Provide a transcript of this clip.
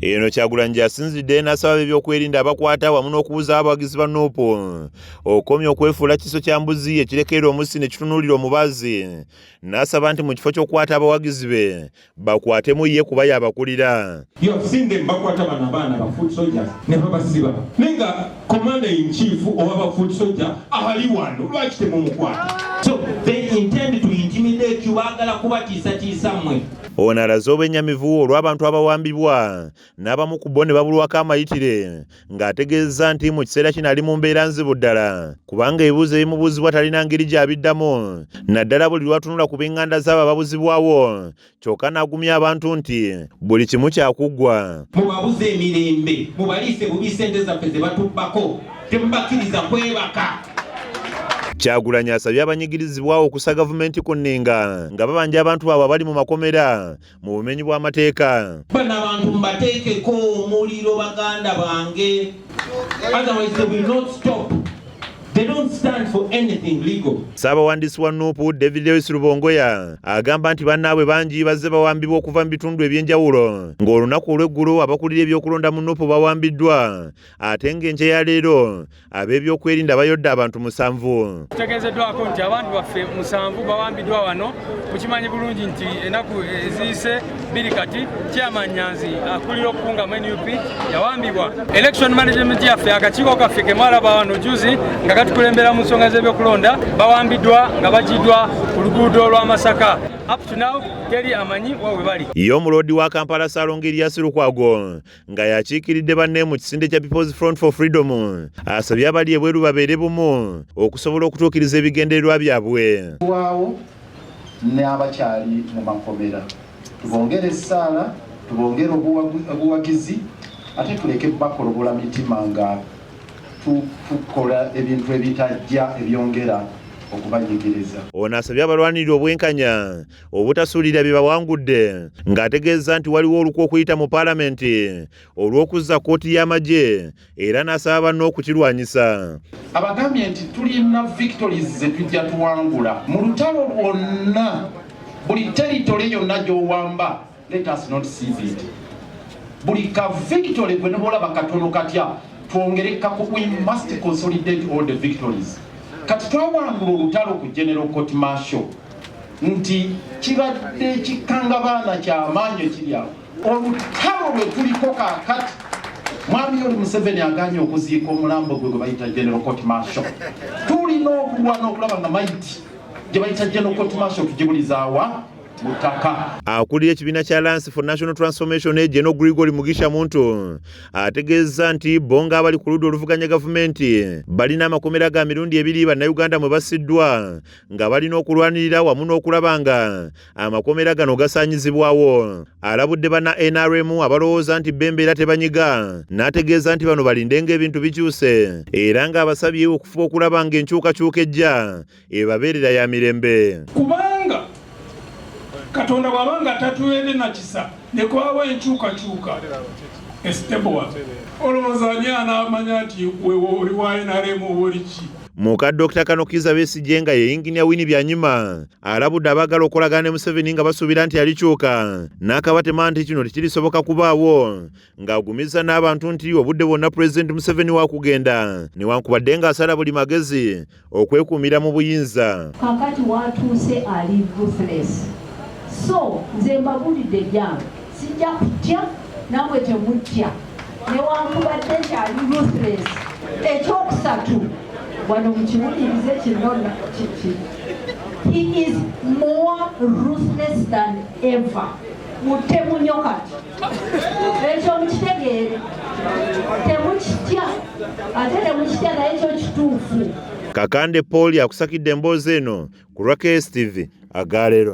Eno Kyagulanyi asinzidde n'asaba ebyokwerinda abakwata wamu n'okubuza abawagizi ba Nuupu okomya okwefuula kiso kya mbuzi ekirekerera omussi ne kitunuulira omubaazi. N'asaba nti mu kifo ky'okukwata abawagizi be bakwatemu ye kuba y'abakulira. Bakwata bano abaana ba foot soldiers ne babasiba. Nenga commander in chief owa ba foot soldier abali wano lwaki temumukwata. So they intend to intimidate you, baagala kubatiisatiisa mmwe. Ono alaze obwennyamivu olw'abantu abawambibwa n'abamu ku bo ne babulwako amayitire ng'ategeeza nti mu kiseera kino ali mu mbeera nzibu ddala kubanga ebibuuzo ebimubuuzibwa talina ngeri gy'abiddamu naddala buli lwatunula ku b'eŋŋanda z'abo ababuzibwawo kyokka n'agumya abantu nti buli kimu kyakuggwa. Mubabuze emirembe, mubaliise bubi ssente zaffe ze batubbako, temubakkiriza kwebaka. Kyagulanyi asabye abanyigirizibwa okusa gavumenti ku nninga nga babanja abantu baabwe abali mu makomera mu bumenyi bw'amateeka. Bano abantu mbateekeko omuliro baganda bange. Otherwise they will not stop. They don't stand for anything legal. Ssaabawandiisi wa Nuupu David Lewis Rubongoya agamba nti bannaabwe bangi bazze bawambibwa okuva mu bitundu eby'enjawulo ng'olunaku olw'eggulo abakulira ebyokulonda mu Nuupu bawambiddwa ate ng'enkya ya leero ab'ebyokwerinda bayodde abantu 7. Kitegeezeddwako nti abantu baffe 7 bawambiddwa wano. Mukimanyi bulungi nti ennaku eziyise bbiri kati Chairman Nyanzi akulira okukunga mu NUP yawambibwa. Election management yaffe akakiiko kaffe ke mwalaba wano juzi nga tukulembera mu nsonga z'ebyokulonda bawambiddwa nga bagiddwa ku luguudo lwa Masaka. Up to now teri amanyi wawe bali. Ye omuloodi wa Kampala Ssaalongo Erias Lukwago nga yakiikiridde banne mu kisinde kya People's Front for Freedom asabye abali ebweru babeere bumu okusobola okutuukiriza ebigendererwa byabwe. Waawo ne abakyali mu makomera tubongere essaala, tubongere obuwagizi ate tuleke bakolobola mitima nga tukola ebintu ebitajja ebyongera okubanyigiriza. Ono asabye abalwanirira obwenkanya obutasuulira bye bawangudde ng'ategeeza nti waliwo olukwa okuyita mu paalamenti olw'okuzza kkooti y'amagye era n'asaba banne okukirwanyisa. Abagambye nti tulina victories ze tujja tuwangula mu lutalo lwonna, buli territory yonna gy'owamba, let us not seize it. Buli ka victory gwe nebolaba katono katya twongerekaku, we must consolidate all the victories. Kati twawangula olutalo ku General Court Martial nti kibadde kikanga baana kyamaanyi ekiri awo. Olutalo lwe tuliko kaakati Mwami Yoweri Museveni aganye okuziika omulambo gwe bayita General Court Martial. Tulina okulwana okulaba nga maiti gye bayita General Court Martial tugibulizaawa mutaka. Akulira ekibiina kya Alliance for National Transformation General Gregory Mugisha Muntu ategeeza nti bo ng'abali ku ludda oluvuganya gavumenti balina amakomera ga mirundi 2 bannayuganda mwe basiddwa nga balina okulwanirira wamu n'okulaba nga amakomera gano gasaanyizibwawo. Alabudde banna NRM abalowooza nti b'embeera tebanyiga n'ategeeza nti bano balindenga ebintu bikyuse era ng'abasabye okufuba okulaba ng'enkyukakyuka ejja ebabeerera ya mirembe. Katonda bwabanga tatuwedde na kisa ne kwawa enkyukakyuka esitebowa olowooza ani anaamanya nti wewe oli wa NRM oli ki. Muka Dr. Kanokiza Besigye nga ye Engineer Winnie Byanyima alabudde abaagala okolagana ne Museveni nga basuubira nti alikyuka n'akabatema nti kino tekirisoboka kubaawo ng'agumiza n'abantu nti obudde bwonna President Museveni wakugenda newankubadde ng'asala buli magezi okwekuumira mu buyinza. Kakati watuuse ali ruthless. So nze mbabulidde jange sijja kutya namwe temutya newankubadde kyali ruthless. Ekyokusatu wano mukiwulirize kinona kiki, he is more ruthless than ever. Mutemunyo kati ekyo mukitegeere, temukitya ate temukitya naye ekyo kituufu. Kakande Paul akusakidde emboozi eno ku Rakesh TV Agalero.